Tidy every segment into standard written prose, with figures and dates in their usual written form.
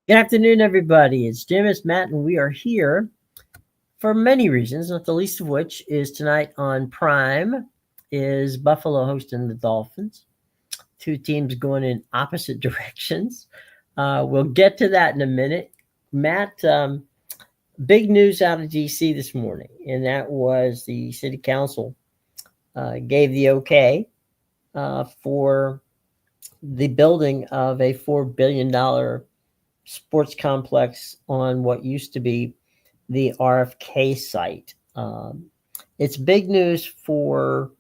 Good afternoon, everybody. It's Jim, it's Matt, and we are here for many reasons, not the least of which is tonight on Prime is Buffalo hosting the Dolphins. Two teams going in opposite directions. We'll get to that in a minute. Matt, big news out of DC this morning, and that was the city council gave the okay for the building of a $4 billion sports complex on what used to be the RFK site. It's big news for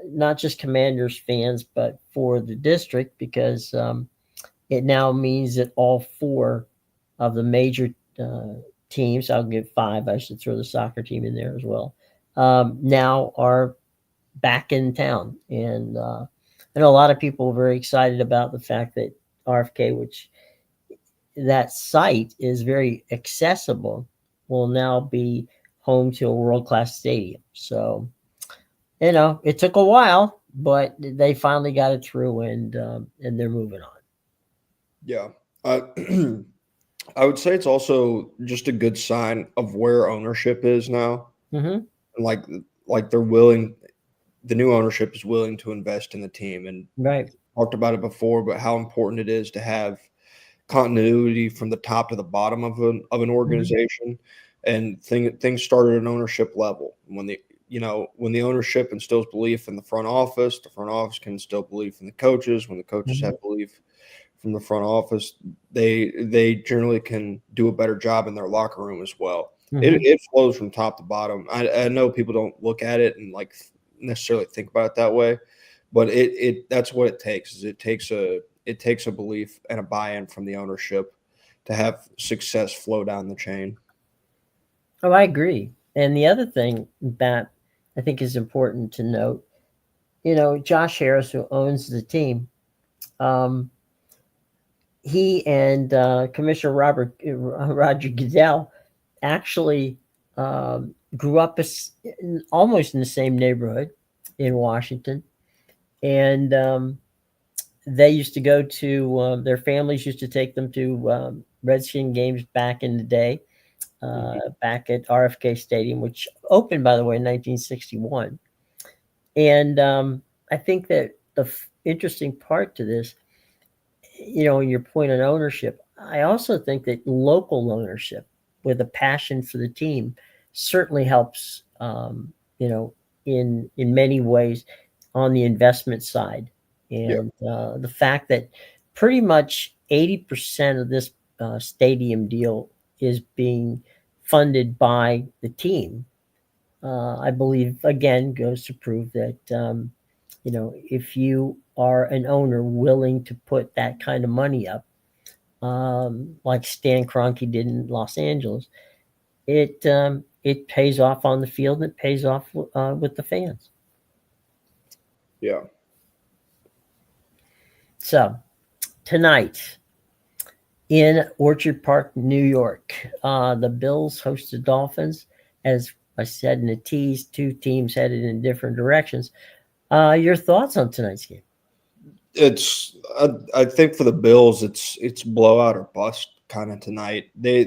not just Commanders fans, but for the district because it now means that all four of the major uh, teams, I'll give five, I should throw the soccer team in there as well, now are back in town. And I know a lot of people are very excited about the fact that RFK, which that site is very accessible, will now be home to a world class stadium. So, it took a while, but they finally got it through, and they're moving on. Yeah. Uh, I would say it's also just a good sign of where ownership is now. Mm-hmm. And like they're willing the new ownership is willing to invest in the team and Right. talked about it before, but how important it is to have continuity from the top to the bottom of an Mm-hmm. organization. And things started at an ownership level. When the ownership instills belief in the front office can instill belief in the coaches. When the coaches Mm-hmm. have belief from the front office, they generally can do a better job in their locker room as well. It, Mm-hmm. it flows from top to bottom. I know people don't look at it and like necessarily think about it that way, but it that's what it takes. Is it takes a belief and a buy-in from the ownership to have success flow down the chain. Oh, I agree. And the other thing that I think is important to note, Josh Harris, who owns the team, um, he and Commissioner Roger Goodell actually grew up almost in the same neighborhood in Washington, and they used to go to their families used to take them to Redskin games back in the day, Mhm. back at RFK Stadium, which opened by the way in 1961. And I think that the interesting part to this, your point on ownership, I also think that local ownership with a passion for the team certainly helps, in many ways on the investment side. Yeah, And the fact that pretty much 80% of this stadium deal is being funded by the team, I believe, again, goes to prove that, if you are an owner willing to put that kind of money up, like Stan Kroenke did in Los Angeles, it pays off on the field and it pays off with the fans. yeah. So tonight in Orchard Park, New York, the Bills host the Dolphins. As I said in the tease, two teams headed in different directions. Your thoughts on tonight's game? I think for the Bills, it's blowout or bust kind of tonight. They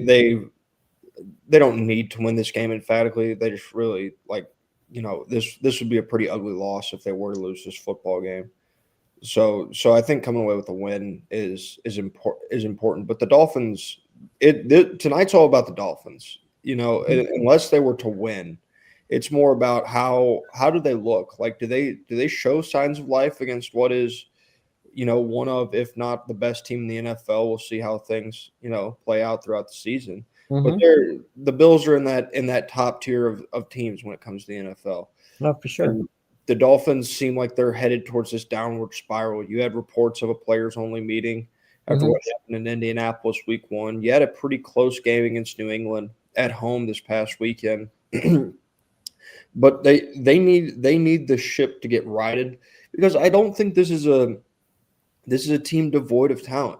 don't need to win this game emphatically. They just really this would be a pretty ugly loss if they were to lose this football game. So I think coming away with a win is important. But the Dolphins, tonight's all about the Dolphins. Unless they were to win, it's more about how do they look? Like do they show signs of life against what is one of, if not the best team in the NFL. We'll see how things, play out throughout the season. But Mm-hmm. the Bills are in that top tier of teams when it comes to the NFL. No, for sure. And the Dolphins seem like they're headed towards this downward spiral. You had reports of a players only meeting after Mm-hmm. what happened in Indianapolis week 1. You had a pretty close game against New England at home this past weekend. But they need the ship to get righted because I don't think this is a team devoid of talent.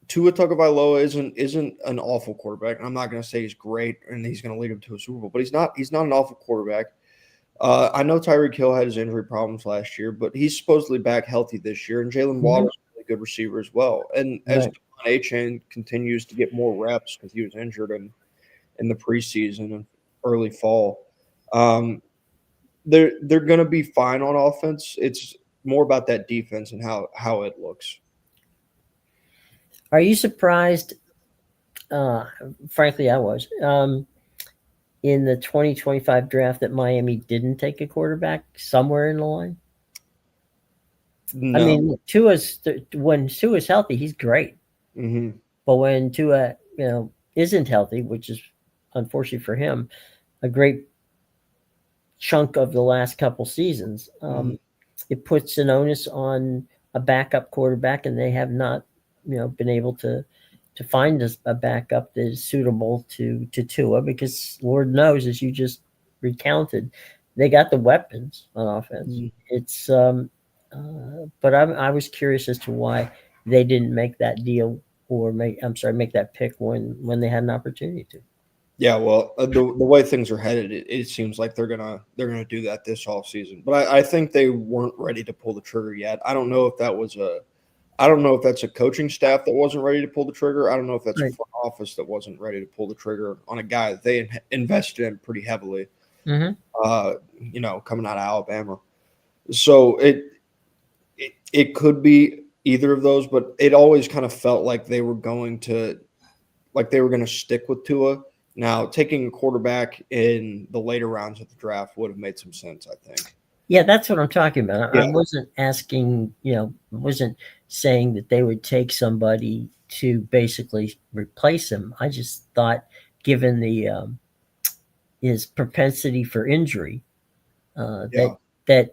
Tua Tagovailoa isn't an awful quarterback. I'm not going to say he's great and he's going to lead them to a Super Bowl, but he's not an awful quarterback. I know Tyreek Hill had his injury problems last year, but he's supposedly back healthy this year, and Jalen Mm-hmm. Waddle's a really good receiver as well. And as Right. A-Chain continues to get more reps because he was injured in the preseason and early fall. They're going to be fine on offense. It's more about that defense and how it looks. Are you surprised? Frankly, I was. In the 2025 draft that Miami didn't take a quarterback somewhere in the line? No. I mean, when Tua's healthy, he's great. Mm-hmm. But when Tua, isn't healthy, which is unfortunately for him, a great chunk of the last couple seasons, it puts an onus on a backup quarterback, and they have not, been able to find a backup that is suitable to Tua, because Lord knows, as you just recounted, they got the weapons on offense. Mm-hmm. It's but I was curious as to why they didn't make that deal, or make that pick when they had an opportunity to. Yeah, well, the way things are headed, it seems like they're gonna do that this offseason. But I think they weren't ready to pull the trigger yet. I don't know if that's a coaching staff that wasn't ready to pull the trigger. I don't know if that's a front office that wasn't ready to pull the trigger on a guy that they invested in pretty heavily. Mm-hmm. Coming out of Alabama. So it could be either of those, but it always kind of felt like they were going to stick with Tua. Now, taking a quarterback in the later rounds of the draft would have made some sense, I think. Yeah, that's what I'm talking about. Yeah. I wasn't asking, wasn't saying that they would take somebody to basically replace him. I just thought, given his propensity for injury, that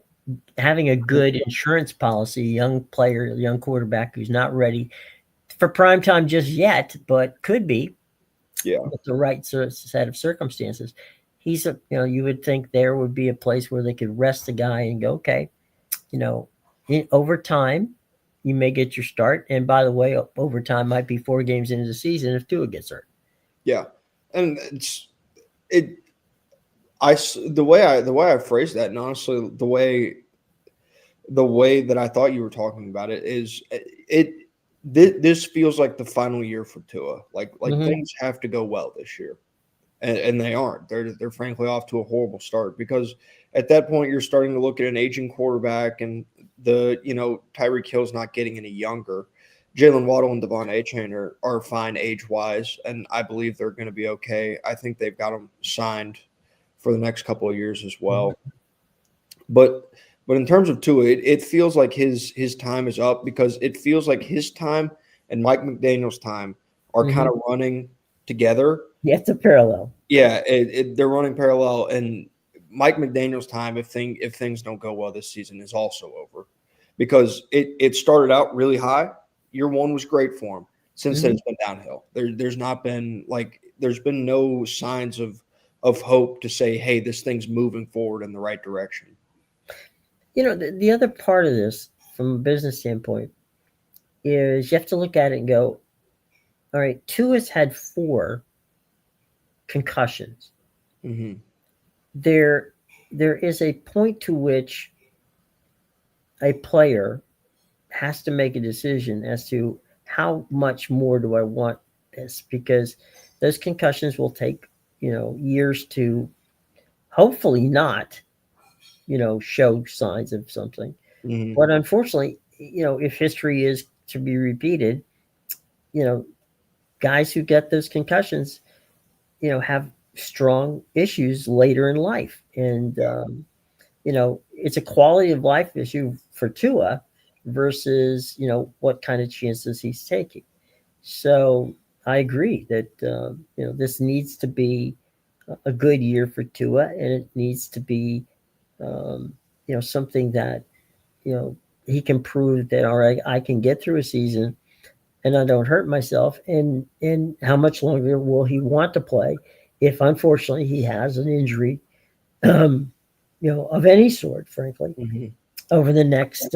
having a good insurance policy, young quarterback who's not ready for prime time just yet, but could be, with the right set of circumstances. You would think there would be a place where they could rest the guy and go, okay, over time, you may get your start. And by the way, overtime might be 4 games into the season if Tua gets hurt. Yeah, and the way I phrased that, and honestly, the way that I thought you were talking about it is this feels like the final year for Tua. Like things have to go well this year, and they aren't. They're frankly off to a horrible start, because at that point you're starting to look at an aging quarterback, and Tyreek Hill's not getting any younger. Jalen Waddle and Devon A-Chain are fine age-wise, and I believe they're going to be okay. I think they've got them signed for the next couple of years as well. But in terms of Tua, it feels like his time is up, because it feels like his time and Mike McDaniel's time are kind of running together. Yeah, it's a parallel. Yeah, they're running parallel, and Mike McDaniel's time, if things don't go well this season, is also over, because it started out really high. Year one was great for him. Since then, it's been downhill. There's been no signs of hope to say, hey, this thing's moving forward in the right direction. The other part of this, from a business standpoint, is you have to look at it and go, all right, Tua's had 4 concussions. Mm-hmm. There is a point to which a player has to make a decision as to how much more do I want this, because those concussions will take, years to hopefully not, show signs of something. Mm-hmm. But unfortunately, if history is to be repeated, guys who get those concussions, have strong issues later in life. And, it's a quality of life issue for Tua versus, what kind of chances he's taking. So I agree that, this needs to be a good year for Tua, and it needs to be, something that, he can prove that, all right, I can get through a season and I don't hurt myself. And how much longer will he want to play if, unfortunately, he has an injury, of any sort, frankly, over the next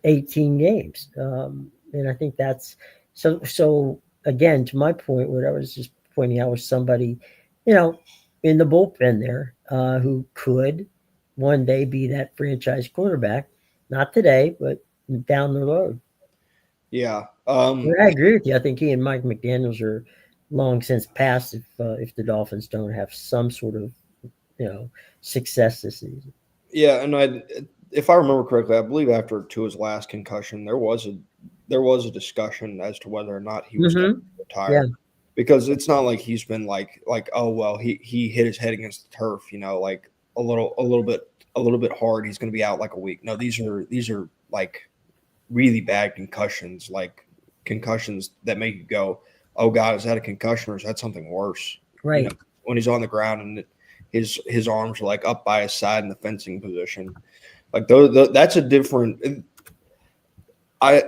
18 games. And I think that's so again, to my point, what I was just pointing out was somebody, in the bullpen there, who could one day be that franchise quarterback. Not today, but down the road. Yeah. I agree with you. I think he and Mike McDaniels are long since past if the Dolphins don't have some sort of success this season. Yeah, and if I remember correctly, I believe after Tua's last concussion, there was a discussion as to whether or not he was going Mm-hmm. to Yeah. retire, because it's not like he's been like oh well he hit his head against the turf, like a little bit hard. He's going to be out like a week. No, these are like really bad concussions, like concussions that make you go, oh God, is that a concussion or is that something worse? Right. When he's on the ground and his arms are like up by his side in the fencing position, like that's a different. I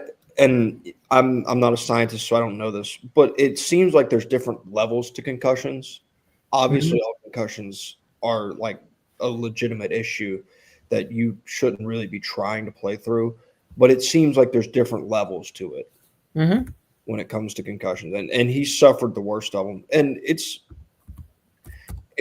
I'm not a scientist, so I don't know this, but it seems like there's different levels to concussions. Mm-hmm. Obviously, all concussions are like a legitimate issue that you shouldn't really be trying to play through, but it seems like there's different levels to it Mm-hmm. when it comes to concussions, and he suffered the worst of them, and it's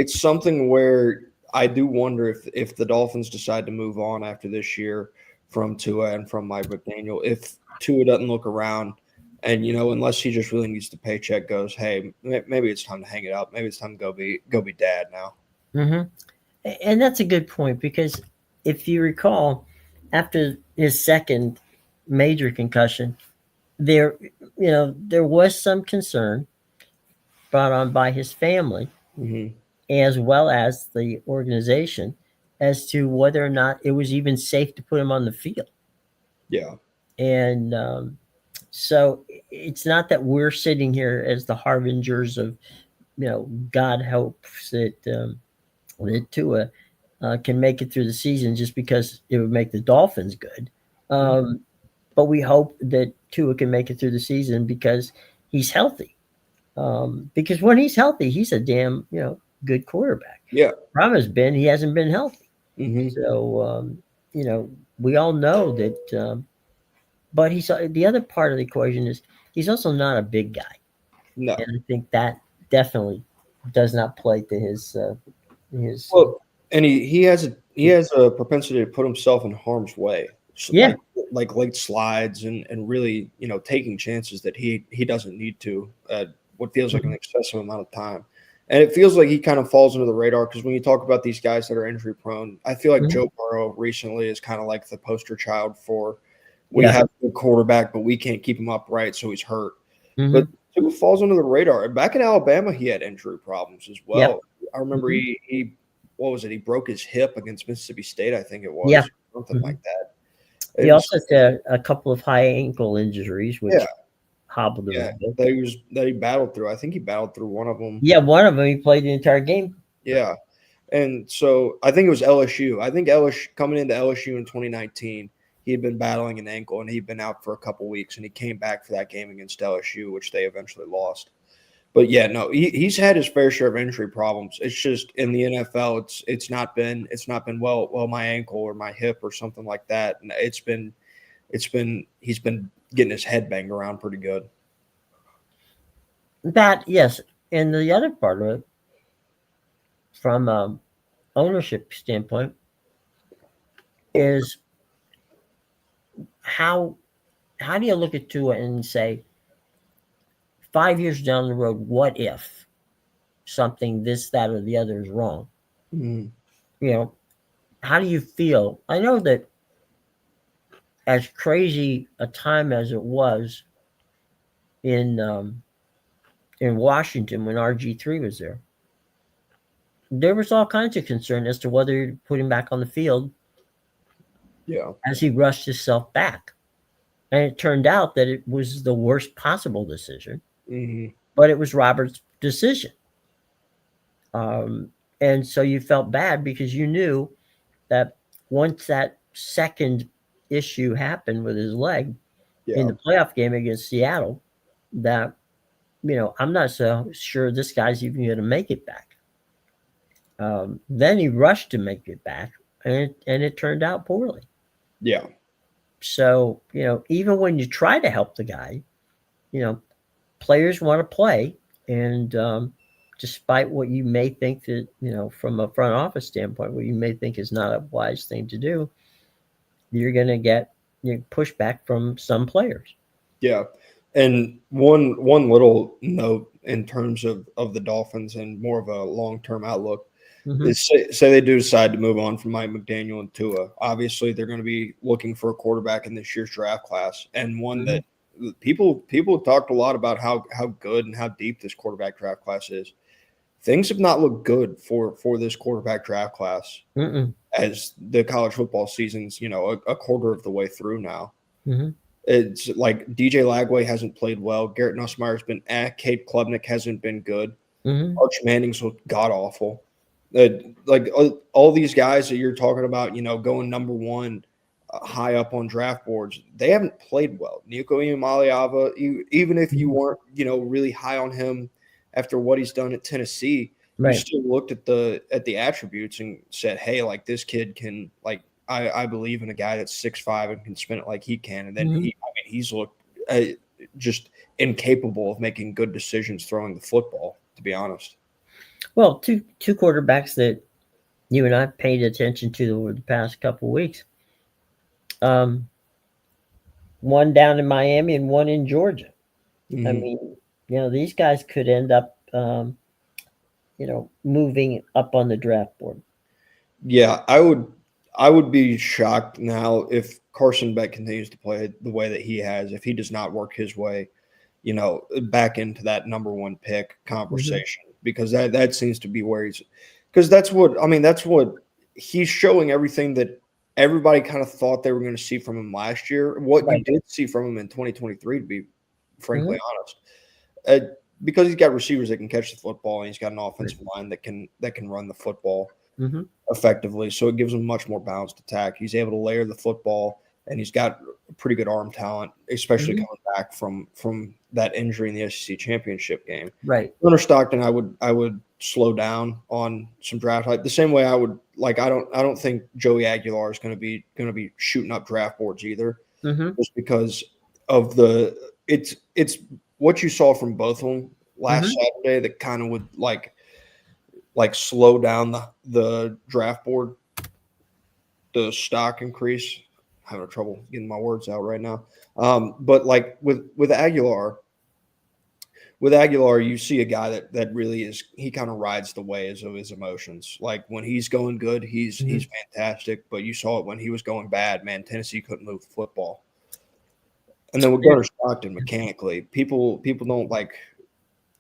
something where I do wonder if the Dolphins decide to move on after this year from Tua and from Mike McDaniel, if Tua doesn't look around and unless he just really needs the paycheck, goes, hey, maybe it's time to hang it up. Maybe it's time to go be dad now. Mm-hmm. And that's a good point because if you recall, after his second major concussion, there there was some concern brought on by his family Hmm. as well as the organization as to whether or not it was even safe to put him on the field. Yeah. And so it's not that we're sitting here as the harbingers of, God hopes that Tua can make it through the season just because it would make the Dolphins good. Um, but we hope that Tua can make it through the season because he's healthy. Because when he's healthy, he's a damn good quarterback. Yeah. Problem has been he hasn't been healthy. Hmm. So you know we all know that. But he's the other part of the equation is he's also not a big guy, No. and I think that definitely does not play to his. Well, and he has a propensity to put himself in harm's way, Yeah. like late slides and really taking chances that he doesn't need to at what feels like an Mhm. excessive amount of time. And it feels like he kind of falls under the radar because when you talk about these guys that are injury prone, I feel like Mhm. Joe Burrow recently is kind of like the poster child for we Yeah. have a good quarterback, but we can't keep him upright, so he's hurt. But Hmm. Tua falls under the radar. And back in Alabama, he had injury problems as Yep. well. I remember Hmm. he what was it? He broke his hip against Mississippi State, I think it Yeah. was, something Hmm. like that. He It was, also had a couple of high ankle injuries, yeah, which hobbled him a yeah, bit. that he battled through. I think he battled through one of them. Yeah, one of them he played the entire game. Yeah, and so I think it was LSU. I think LSU coming into LSU in 2019, he had been battling an ankle and he'd been out for a couple weeks, and he came back for that game against LSU, which they eventually lost. But yeah, no, he's had his fair share of injury problems. It's just in the NFL, it's not been well my ankle or my hip or something like that. And it's been he's been getting his head banged around pretty good. That yes, and the other part of it, from ownership standpoint, is how how do you look at Tua and say 5 years down the road, what if something this, that, or the other is wrong? Mm, You know, how do you feel? I know that as crazy a time as it was in um, in Washington when RG3 was there was all kinds of concern as to whether to put him back on the field yeah. as he rushed himself back. And it turned out that it was the worst possible decision, Hmm. but it was Robert's decision. Um, and so you felt bad because you knew that once that second issue happened with his leg in Yeah. the playoff game against Seattle, that I'm not so sure this guy's even going to make it back. Then he rushed to make it back, and it turned out poorly. Yeah. So even when you try to help the guy, you know, players want to play, and despite what you may think that from a front office standpoint, what you may think is not a wise thing to do, you're going to get pushback from some players. Yeah. And one little note in terms of the Dolphins and more of a long-term outlook Mm-hmm. is say they do decide to move on from Mike McDaniel and Tua. Obviously, they're going to be looking for a quarterback in this year's draft class, and one Mm-hmm. that people talked a lot about how good and how deep this quarterback draft class is. Things have not looked good for this quarterback draft class Mm-mm. as the college football season's a quarter of the way through now. Mm-hmm. It's like DJ Lagway hasn't played well. Garrett Nussmeier's been Cade Klubnik hasn't been good. Mm-hmm. Arch Manning's looked god awful. Like all these guys that you're talking about, going number one high up on draft boards, they haven't played well. Nico Iamaleava, even if you Mm-hmm. weren't, really high on him after what he's done at Tennessee, you Right. still looked at the attributes and said, hey, like this kid can like I believe in a guy that's 6'5" and can spin it like he can. And then Mm-hmm. he's looked just incapable of making good decisions throwing the football, to be honest. Well, two quarterbacks that you and I paid attention to over the past couple of weeks. Um, one down in Miami and one in Georgia. I Mm-hmm. mean, these guys could end up, moving up on the draft board. Yeah, I would be shocked now if Carson Beck continues to play the way that he has, if he does not work his way, back into that number one pick Mm-hmm. conversation, because that seems to be where he's, because that's what he's showing, everything that everybody kind of thought they were going to see from him last year. What you Right. did see from him in 2023, to be Mm-hmm. frankly honest, because he's got receivers that can catch the football and he's got an Right. offensive line that can run the football Mm-hmm. effectively. So it gives him much more balanced attack. He's able to layer the football, and he's got pretty good arm talent, especially Mm-hmm. coming back from that injury in the SEC championship game. Right. Leonard Stockton, I would slow down on some draft hype. The same way I would like I don't think Joey Aguilar is going to be shooting up draft boards either, Mm-hmm. just because of it's what you saw from both of them last Mm-hmm. Saturday that kind of would like slow down the draft board, the stock increase. I'm having trouble getting my words out right now. But like with Aguilar, you see a guy that really is, he kind of rides the waves of his emotions. Like when he's going good, he's Mm-hmm. fantastic. But you saw it when he was going bad, man. Tennessee couldn't move the football. And then with Gunnar Stockton, mechanically, people don't like,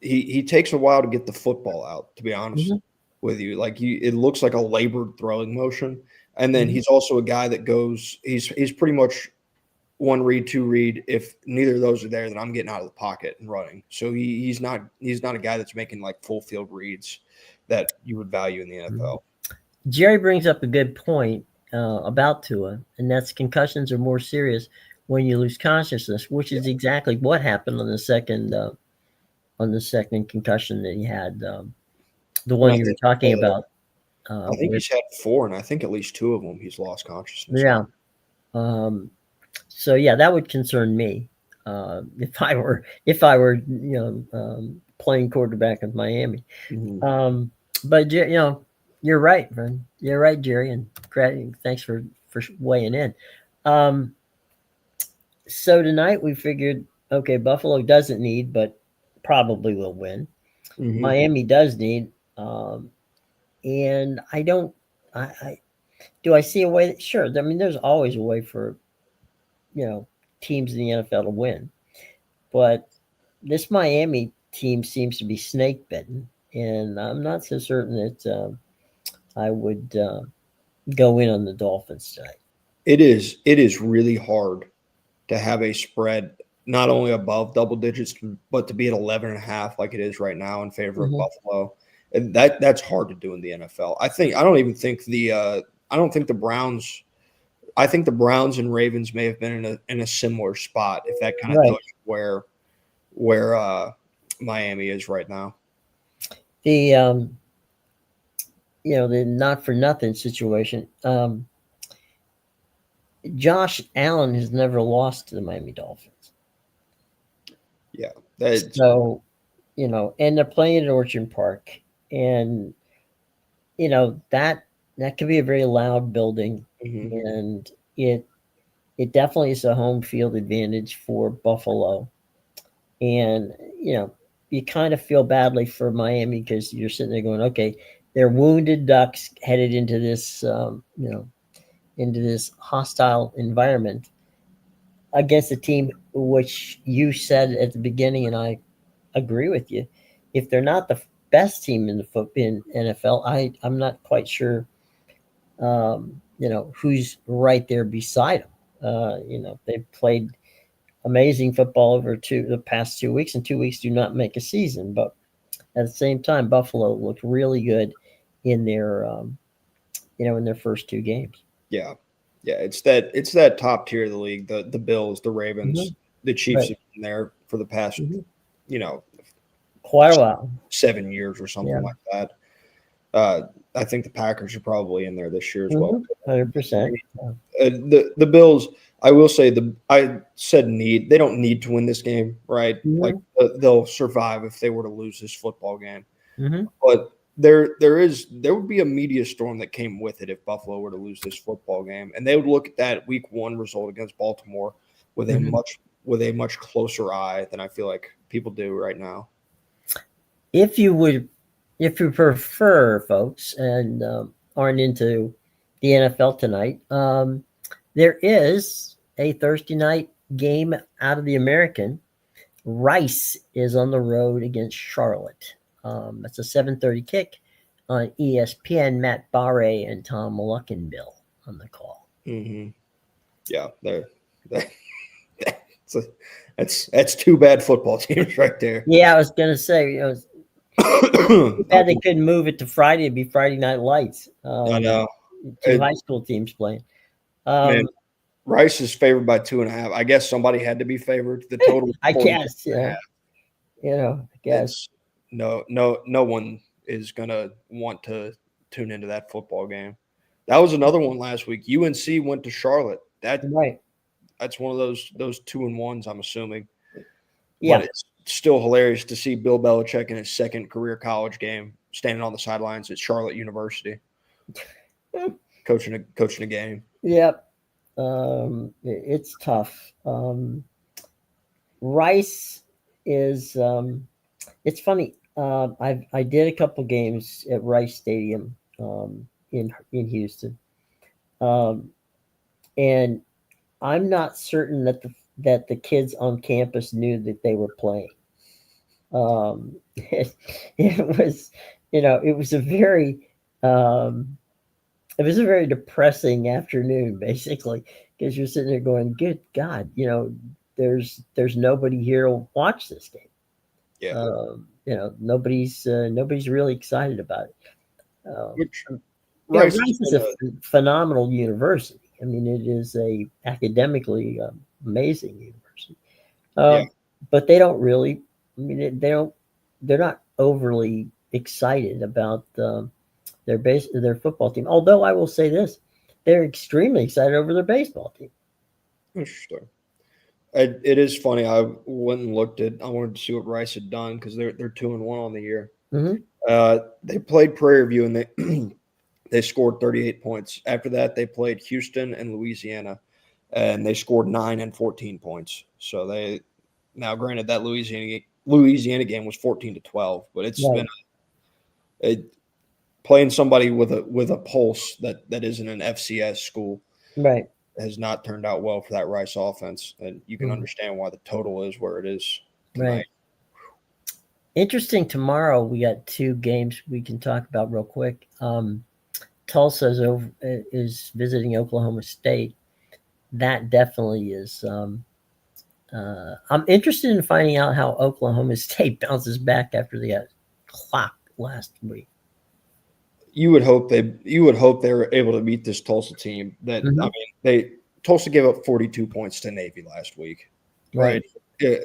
he takes a while to get the football out, to be honest Mm-hmm. with you. Like it looks like a labored throwing motion. And then Mm-hmm. he's also a guy that goes, he's pretty much one read, two read. If neither of those are there, then I'm getting out of the pocket and running. So he's not a guy that's making like full field reads that you would value in the Mm-hmm. NFL. Jerry brings up a good point about Tua, and that's concussions are more serious when you lose consciousness, which is exactly what happened on the second concussion that he had, the And one I you were think talking about. I think With he's had four, and I think at least two of them he's lost consciousness on. Yeah, um, so yeah, that would concern me if I were playing quarterback of Miami. Mm-hmm. Um, but you're right, man. You're right, Jerry, and thanks for weighing in. Um, so tonight we figured, okay, Buffalo doesn't need, but probably will win. Mm-hmm. Miami does need, and I don't. I do I see a way? Sure, I mean, there's always a way for you know teams in the NFL to win, but this Miami team seems to be snake bitten, and I'm not so certain that I would go in on the Dolphins tonight. It is really hard to have a spread not only above double digits, but to be at 11 and a half like it is right now in favor of Mm-hmm. Buffalo. And that's hard to do in the NFL. I don't think the Browns. I think the Browns and Ravens may have been in a similar spot, if that kind of Right. tells you where Miami is right now. The the not for nothing situation. Josh Allen has never lost to the Miami Dolphins. Yeah, that's So, and they're playing at Orchard Park, and that could be a very loud building, mhm. and it it definitely is a home field advantage for Buffalo. And, you kind of feel badly for Miami because you're sitting there going, okay, they're wounded ducks headed into this, into this hostile environment against a team which you said at the beginning, and I agree with you. If they're not the best team in NFL, I'm not quite sure, who's right there beside them. They've played amazing football over the past 2 weeks, and 2 weeks do not make a season. But at the same time, Buffalo looked really good in their, in their first two games. Yeah. Yeah, it's that top tier of the league. The Bills, the Ravens, Mhm. the Chiefs Right. have been there for the past, Mhm. you know, Quite a while. 7 years or something Yeah. like that. I think the Packers are probably in there this year as well. 100%. The Bills, I will say I said need. They don't need to win this game, right? Like Mhm. they'll survive if they were to lose this football game. Mhm. But there would be a media storm that came with it if Buffalo were to lose this football game, and they would look at that Week 1 result against Baltimore with a Mhm. much closer eye than I feel like people do right now. If you would, if you prefer, folks, and aren't into the NFL tonight, there is a Thursday night game out of the American. Rice is on the road against Charlotte. It's a 7:30 kick on ESPN. Matt Barre and Tom Luckenbill on the call. Mm-hmm. Yeah, that's, a, that's two bad football teams right there. Yeah, I was gonna say, too I bad they couldn't move it to Friday. It'd be Friday Night Lights. know. Two high school teams playing. Man, Um, Rice is favored by 2.5. I guess somebody had to be favored. The total I 40 guess, and a half. I guess. It's no one is gonna want to tune into that football game. That was another one last week. UNC went to Charlotte. Right. That's one of those 2-1s, I'm assuming. But Yeah. it's still hilarious to see Bill Belichick in his second career college game standing on the sidelines at Charlotte University, coaching a game. Yep. It's tough. Rice is. It's funny. I did a couple games at Rice Stadium in Houston, um, and I'm not certain that the kids on campus knew that they were playing. It was, it was a very, um, it was a very depressing afternoon, basically, because you're sitting there going, "Good God, there's nobody here to watch this game." Yeah. Nobody's really excited about it. Um, Which Rice has Rice is been a phenomenal university. I mean, it is a academically amazing university. yeah. But they don't really. I mean, they don't. They're not overly excited about their football team. Although I will say this, they're extremely excited over their baseball team. Interesting. It is funny. I went and looked at. I wanted to see what Rice had done because they're 2-1 on the year. Mm-hmm. They played Prairie View and they scored 38 points. After that, they played Houston and Louisiana, and they scored 9 and 14 points. So now, granted, that Louisiana game was 14-12, but it's been Right, playing somebody with a pulse that isn't an FCS school right. has not turned out well for that Rice offense, and you can Mm-hmm. understand why the total is where it is Right. tonight. Interesting. Tomorrow we got two games we can talk about real quick. Tulsa is visiting Oklahoma State. That definitely is. I'm interested in finding out how Oklahoma State bounces back after they got clocked last week. You would hope they were able to beat this Tulsa team. I Mm-hmm. mean, Tulsa gave up 42 points to Navy last week, Right. right?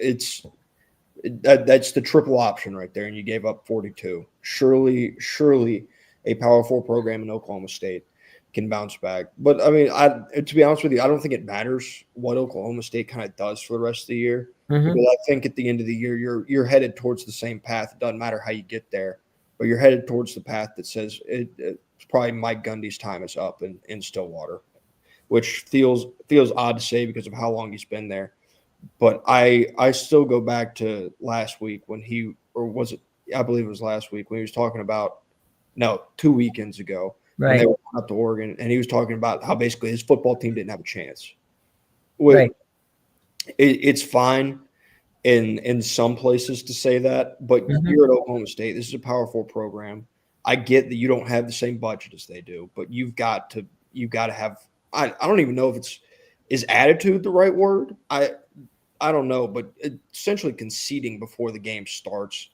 That's the triple option right there, and you gave up 42. Surely, a Power 4 program in Oklahoma State can bounce back. But I mean, to be honest with you, I don't think it matters what Oklahoma State kind of does for the rest of the year Mm-hmm. because I think at the end of the year, you're headed towards the same path. It doesn't matter how you get there, but you're headed towards the path that says it's probably Mike Gundy's time is up in Stillwater. which feels odd to say because of how long he's been there. But I still go back to last week when he, or was it? I believe it was last week when he was talking about, no, 2 weekends ago when they Right. went up to Oregon, and he was talking about how basically his football team didn't have a chance. Right. It's fine in some places to say that, but Mhm. you're at Oklahoma State. This is a Power 4 program. I get that you don't have the same budget as they do, but you've got to have. I don't even know if is attitude the right word. I don't know, but essentially conceding before the game starts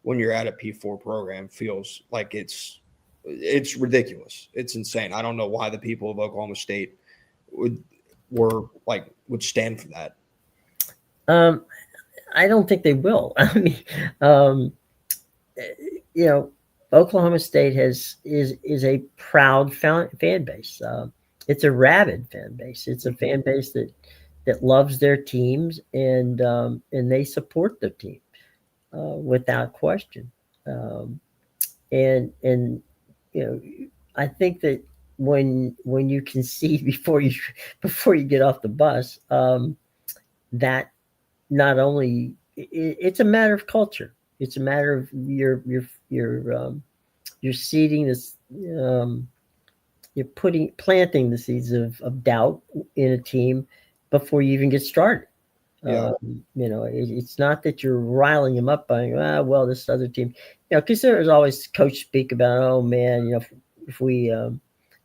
when you're at a P4 program feels like it's ridiculous. It's insane. I don't know why the people of Oklahoma State would stand for that. I don't think they will. I mean, um, Oklahoma State is a proud fan base. It's a rabid fan base. It's a fan base that loves their teams and they support their team without question. Um, and I think that when you concede before you get off the bus, that not only it's a matter of culture. It's a matter of you're seeding this. You're planting the seeds of doubt in a team before you even get started. Yeah. It's not that you're riling them up by, well, this other team, because there's always coach speak about, oh man, if we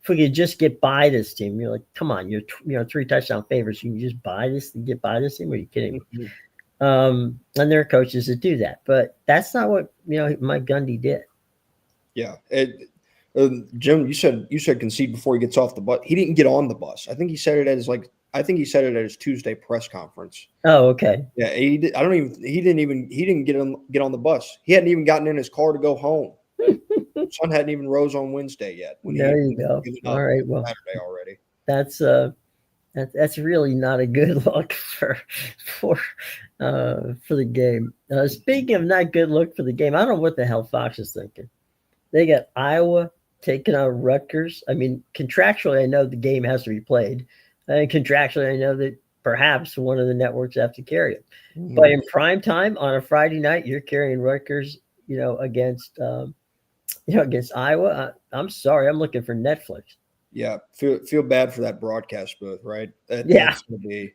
could just get by this team, you're like, come on, you're 3 touchdown favorites, you can just buy this and get by this team. Are you kidding me? Mm-hmm. And there are coaches that do that, but that's not what Mike Gundy did. Yeah, Jim, you said concede before he gets off the bus. He didn't get on the bus. I think he said it at his Tuesday press conference. Oh, okay. Yeah, he didn't get on the bus. He hadn't even gotten in his car to go home. Sun hadn't even rose on Wednesday yet. There you go. All right, well, Saturday already. That's really not a good look for the game. Speaking of not good look for the game, I don't know what the hell Fox is thinking. They got Iowa taking out Rutgers. I mean, contractually, I know the game has to be played. And contractually, I know that perhaps one of the networks have to carry it. Mm-hmm. But in prime time on a Friday night, you're carrying Rutgers, against Iowa. I'm sorry, I'm looking for Netflix. Yeah, feel bad for that broadcast booth, right? Yeah. That's going to be.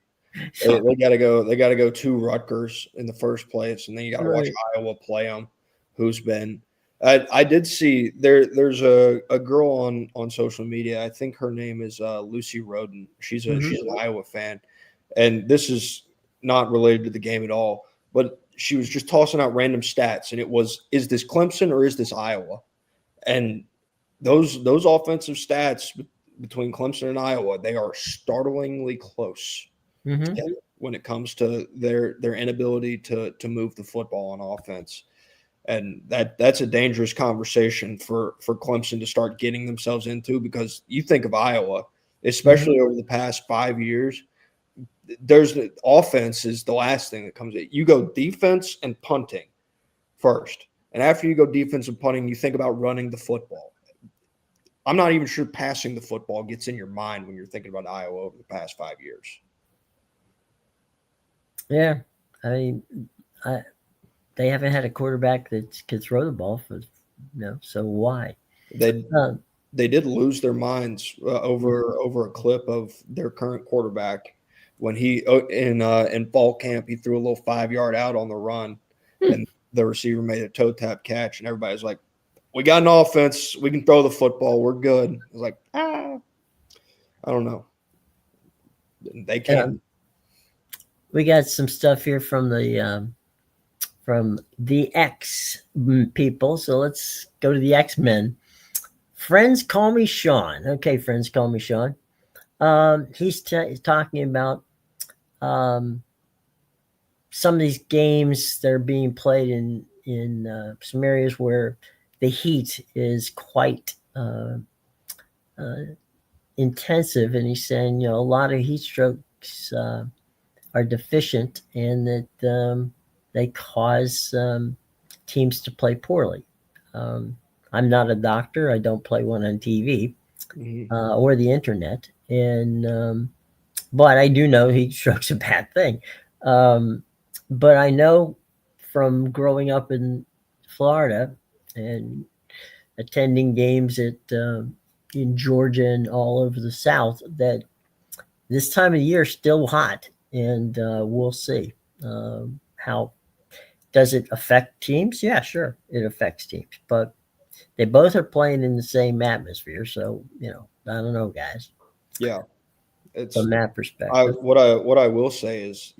They got to go. They got to go to Rutgers in the first place, and then you got to watch Iowa play them. Who's been? I did see there's a girl on social media. I think her name is Lucy Roden. She's an Iowa fan, and this is not related to the game at all. But she was just tossing out random stats, and it was, is this Clemson or is this Iowa? And those offensive stats between Clemson and Iowa, they are startlingly close when it comes to their inability to move the football on offense. And that's a dangerous conversation for Clemson to start getting themselves into, because you think of Iowa, especially over the past 5 years, there's the offense is the last thing that comes in. You go defense and punting first. And after you go defense and punting, you think about running the football. I'm not even sure passing the football gets in your mind when you're thinking about Iowa over the past 5 years. Yeah. I mean, they haven't had a quarterback that can throw the ball so why? They did lose their minds over a clip of their current quarterback when he in fall camp he threw a little 5-yard out on the run, and the receiver made a toe tap catch, and everybody's like, "We got an offense. We can throw the football. We're good." I was like, I don't know. They can't. We got some stuff here from the X people. So let's go to the X-Men. Friends call me Sean. Okay, friends call me Sean. He's talking about some of these games that are being played in some areas where the heat is quite intensive, and he's saying a lot of heat strokes are deficient, and that they cause teams to play poorly. I'm not a doctor. I don't play one on TV. or the internet. And but I do know heat stroke's a bad thing. But I know from growing up in Florida and attending games in Georgia and all over the South that this time of year is still hot, and we'll see how does it affect teams. Yeah, sure, it affects teams, but they both are playing in the same atmosphere, so I don't know, guys, Yeah, it's from that I perspective. what I will say is,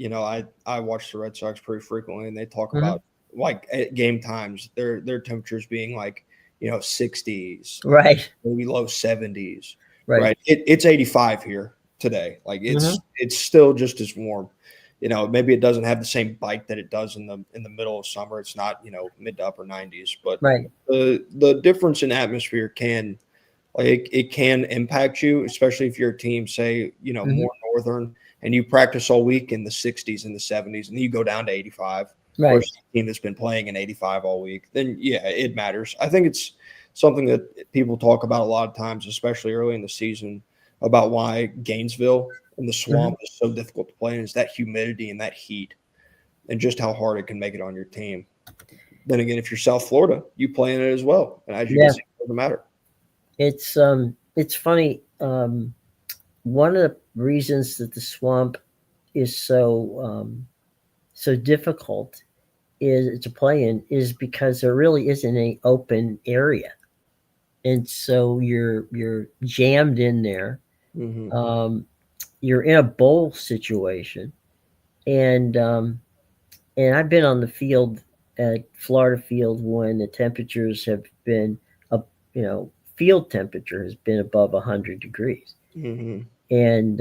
I watch the Red Sox pretty frequently, and they talk Mhm. about like at game times their temperatures being like 60s, Right, maybe low 70s, right. right? It's 85 here today. Like Hmm. it's still just as warm. Maybe it doesn't have the same bite that it does in the middle of summer. It's not mid to upper 90s, but Right. the difference in atmosphere can like it can impact you, especially if you're a team, say, Hmm. more northern and you practice all week in the 60s and the 70s, and then you go down to 85 Right. versus a team that's been playing in 85 all week, then yeah, it matters. I think it's something that people talk about a lot of times, especially early in the season, about why Gainesville and the Hmm. swamp is so difficult to play in is that humidity and that heat and just how hard it can make it on your team. Then again, if you're South Florida, you play in it as well. And as you can Yeah, see, it doesn't matter. it's funny. One of the reasons that the swamp is so difficult is to play in is because there really isn't any open area, and so you're jammed in there. Hmm. Um, you're in a bowl situation, and I've been on the field at Florida Field when the temperatures have been up, field temperature has been above 100 degrees, Hmm. and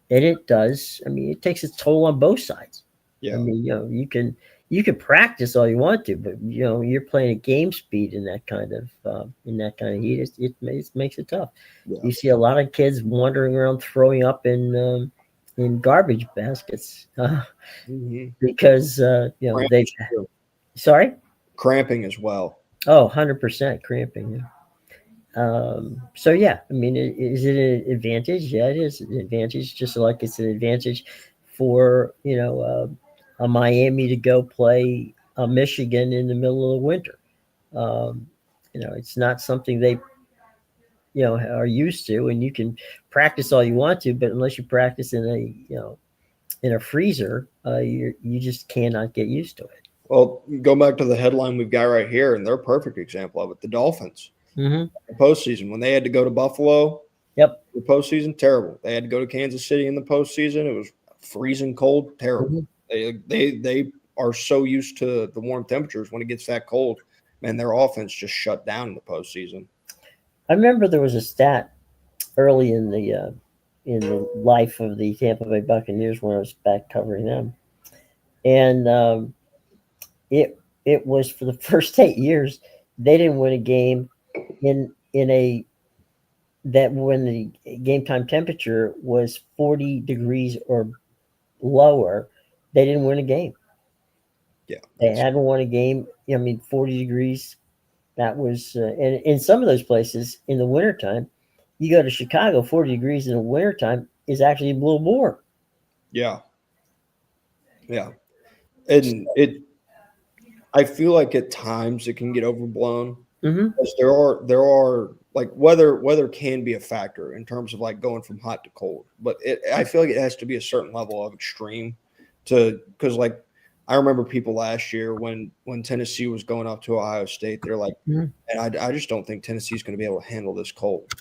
it does. I mean, it takes its toll on both sides. I Yeah. mean, you can practice all you want to, but you're playing at game speed in that kind of heat. It makes it tough. Yeah. You see a lot of kids wandering around throwing up in garbage baskets Hmm. because they. Cramping too. Sorry. Cramping as well. Oh, 100% cramping. Yeah. So yeah, I mean, is it an advantage? Yeah, it is an advantage. Just like it's an advantage for a Miami to go play Michigan in the middle of winter. Um, it's not something they are used to, and you can practice all you want to, but unless you practice in a freezer, you just cannot get used to it. Well, go back to the headline we've got right here, and they're a perfect example of it. The Dolphins, Hmm. the postseason, when they had to go to Buffalo, Yep. the postseason, terrible. They had to go to Kansas City in the postseason. It was freezing cold, terrible. Hmm. They are so used to the warm temperatures when it gets that cold. Man, their offense just shut down in the postseason. I remember there was a stat early in the life of the Tampa Bay Buccaneers when I was back covering them, and it was for the first 8 years they didn't win a game in a that when the game time temperature was 40 degrees or lower, they didn't win a game. Yeah, They it's haven't won a game. I mean, 40 degrees. That was and in some of those places in the wintertime, you go to Chicago, 40 degrees in the wintertime is actually a little more. yeah, yeah, and I feel like at times it can get overblown. Hmm. Because there are like weather can be a factor in terms of like going from hot to cold, but I feel like it has to be a certain level of extreme to because like I remember people last year when Tennessee was going up to Ohio State, they're like, Hmm. and I just don't think Tennessee's going to be able to handle this cold.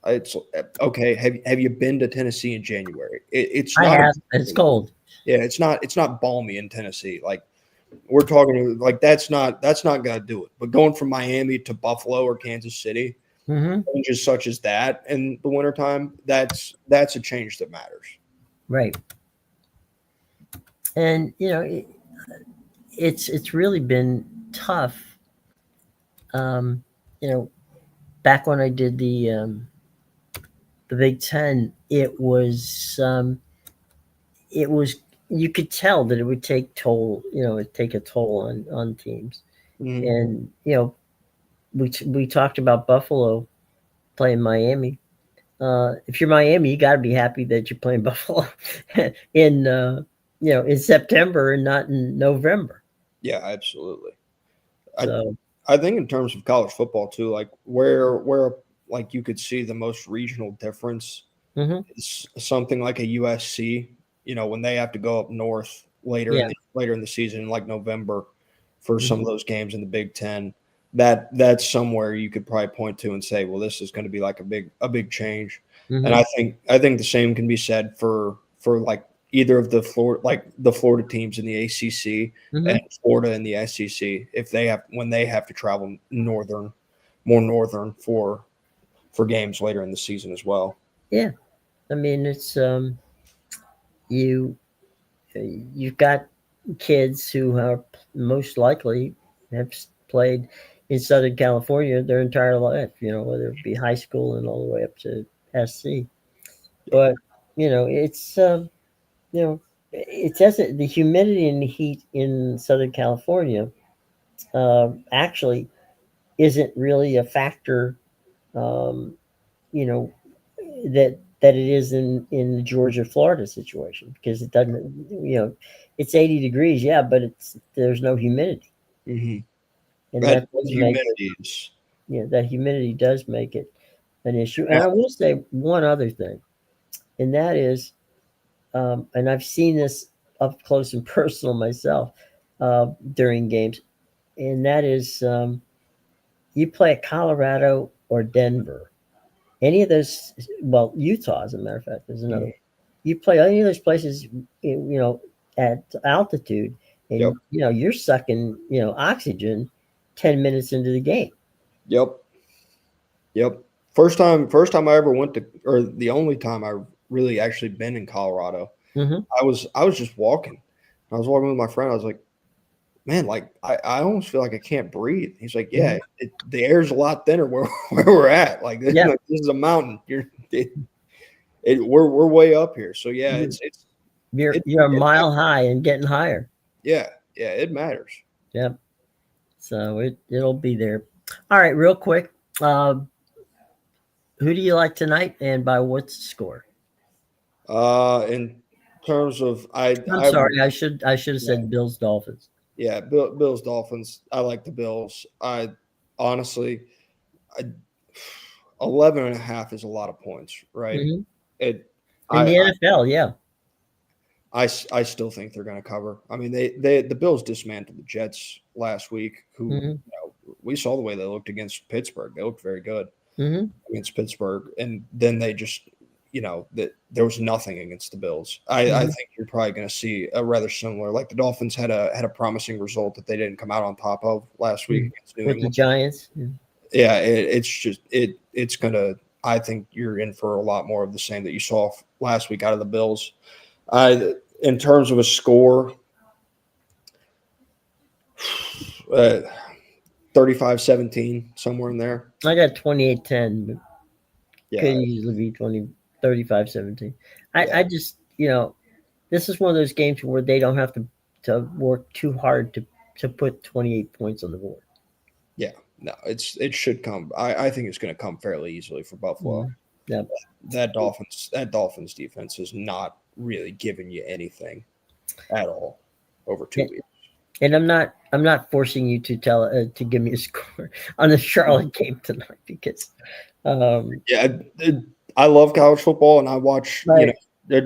It's okay. Have you been to Tennessee in January? It's I not a have. It's cold. yeah. It's not balmy in Tennessee. Like we're talking like that's not gonna do it. But going from Miami to Buffalo or Kansas City, Hmm. changes such as that in the wintertime, that's a change that matters. Right. And it's really been tough. Um, you know, back when I did the Big Ten, it was you could tell that it would take a toll on teams. Mhm. And we talked about Buffalo playing Miami. if you're Miami, you got to be happy that you're playing Buffalo in in September and not in November. Yeah, absolutely. I So I think in terms of college football too, like where like you could see the most regional difference mhm. is something like a USC. When they have to go up north Yeah. later in the season, like November, for some of Mhm. those games in the Big Ten. That's somewhere you could probably point to and say, well, this is going to be like a big change. And Mhm. I think the same can be said for like either of the Florida teams in the ACC and Mhm. Florida in the SEC if they have when they have to travel more northern for games later in the season as well. Yeah. I mean, it's you you've got kids who are most likely have played in Southern California their entire life. Whether it be high school and all the way up to SC. Yep. But it's you know it doesn't. The humidity and the heat in Southern California actually isn't really a factor. Um, you know that it is in the Georgia Florida situation because it doesn't it's 80 degrees, yeah, but there's no humidity, Mm-hmm. and That that does make it, humidity is. that humidity does make it an issue. And Yeah. I will say one other thing, and that is and I've seen this up close and personal myself during games, and that is you play at Colorado or Denver, any of those, well, Utah, as a matter of fact, is another one. You play any of those places, at altitude, Yep. and you're sucking, oxygen 10 minutes into the game. Yep. Yep. First time I ever went to, or the only time I really actually been in Colorado, Hmm. I was just walking. I was walking with my friend. I was like, man, like I almost feel like I can't breathe. He's like, Hmm. yeah, the air's a lot thinner where where we're at. Like, Yeah, this is a mountain. We're way up here. So yeah, you're it's you're it you're a it mile matters. high and getting higher. Yeah, it matters. Yeah, so it'll be there. All right, real quick, uh, who do you like tonight, and by what's the score? In terms of I'm I sorry, I should have yeah, said Bills Dolphins. yeah, Bills Dolphins. I like the Bills. I honestly, I 11 and a half is a lot of points, right? Hmm. It In I the I NFL, yeah. I still think they're going to cover. I mean, the Bills dismantled the Jets last week, who Hmm. we saw the way they looked against Pittsburgh. They looked very good Hmm. against Pittsburgh, and then they just that there was nothing against the Bills. I Hmm. think you're probably going to see a rather similar. Like the Dolphins had a promising result that they didn't come out on top of last week against New With the England. Giants. Yeah, it's gonna. I think you're in for a lot more of the same that you saw last week out of the Bills. In terms of a score, uh, 35-17, somewhere in there. I got 28-10, but Yeah, could easily be 35-17. I yeah, just, this is one of those games where they don't have to work too hard to put 28 points on the board. yeah. No, it should come. I think it's going to come fairly easily for Buffalo. Mhm. Yeah. That Dolphins defense is not really giving you anything at all over 2 weeks. And I'm not forcing you to give me a score on the Charlotte game tonight because Yeah, I love college football and I watch right,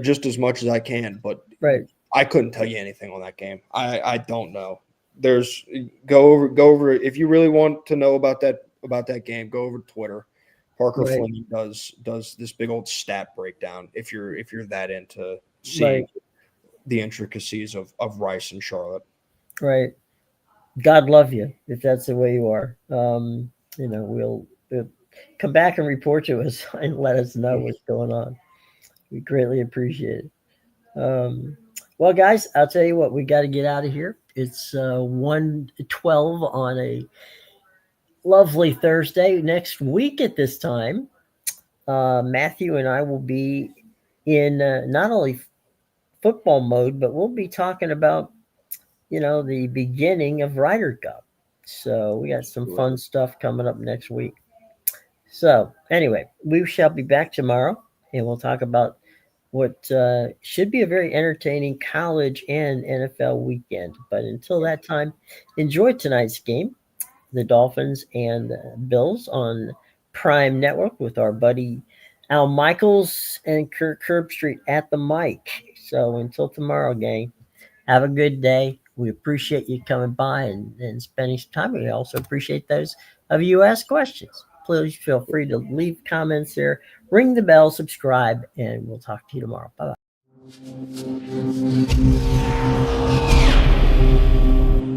just as much as I can, but right, I couldn't tell you anything on that game. I don't know. There's go over if you really want to know about that game, go over to Twitter. Parker right, Fleming does this big old stat breakdown if you're that into seeing right, the intricacies of Rice and Charlotte. right. God love you if that's the way you are. We'll come back and report to us and let us know Mhm. what's going on. We greatly appreciate it. Well, guys, I'll tell you what, we got to get out of here. It's 1:12 on a lovely Thursday. Next week at this time, Matthew and I will be in not only football mode, but we'll be talking about the beginning of Ryder Cup. So we got some fun stuff coming up next week. So, anyway, we shall be back tomorrow and we'll talk about what should be a very entertaining college and NFL weekend. But until that time, enjoy tonight's game, the Dolphins and Bills on Prime Network with our buddy Al Michaels and Kurt Street at the mic. So until tomorrow, gang, have a good day. We appreciate you coming by and spending some time. We also appreciate those of you who ask questions. Please feel free to leave comments there, ring the bell, subscribe, and we'll talk to you tomorrow. Bye bye.